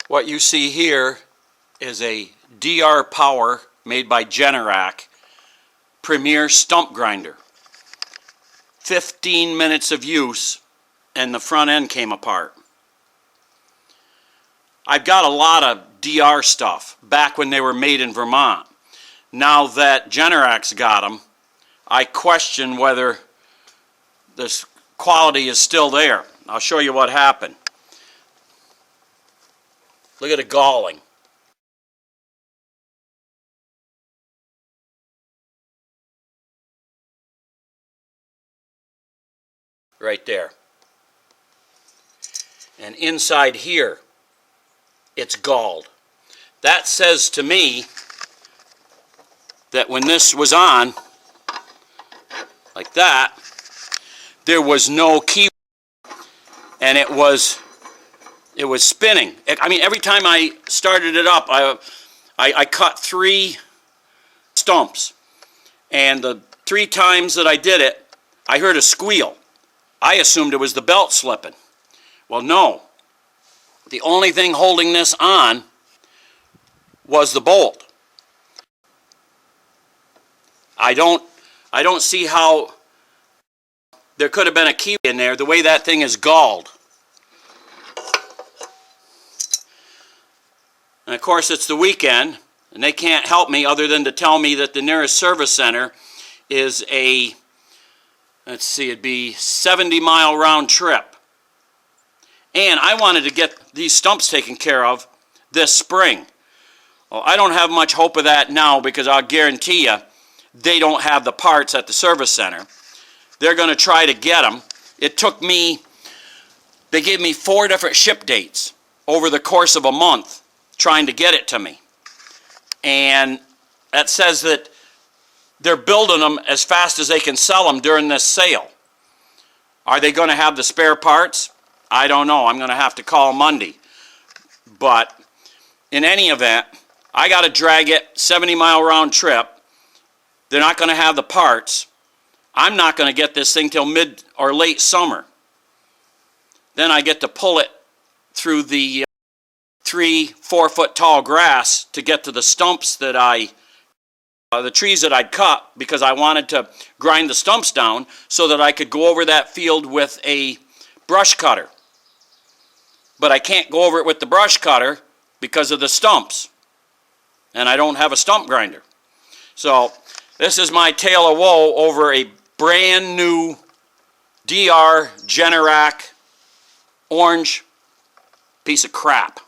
What you see here is a DR Power made by Generac Premier Stump Grinder. 15 minutes of use and the front end came apart. I've got a lot of DR stuff back when they were made in Vermont. Now that Generac's got them, I question whether this quality is still there. I'll show you what happened. Look at the galling. Right there. And inside here, it's galled. That says to me that when this was on, like that, there was no key, and it was spinning. I mean, every time I started it up, I cut 3 stumps, and the 3 times that I did it, I heard a squeal. I assumed it was the belt slipping. Well, no. The only thing holding this on was the bolt. I don't see how there could have been a key in there, the way that thing is galled. And of course it's the weekend, and they can't help me other than to tell me that the nearest service center is a, let's see, it'd be 70-mile round trip. And I wanted to get these stumps taken care of this spring. Well, I don't have much hope of that now, because I'll guarantee you they don't have the parts at the service center. They're going to try to get them. It took me, they gave me 4 different ship dates over the course of a month trying to get it to me. And that says that they're building them as fast as they can sell them during this sale. Are they going to have the spare parts? I don't know. I'm going to have to call Monday. But in any event, I got to drag it 70-mile round trip. They're not going to have the parts. I'm not going to get this thing till mid or late summer. Then I get to pull it through the 3-4 foot tall grass to get to the stumps that the trees that I'd cut, because I wanted to grind the stumps down so that I could go over that field with a brush cutter. But I can't go over it with the brush cutter because of the stumps. And I don't have a stump grinder. So this is my tale of woe over a brand new DR Generac orange piece of crap.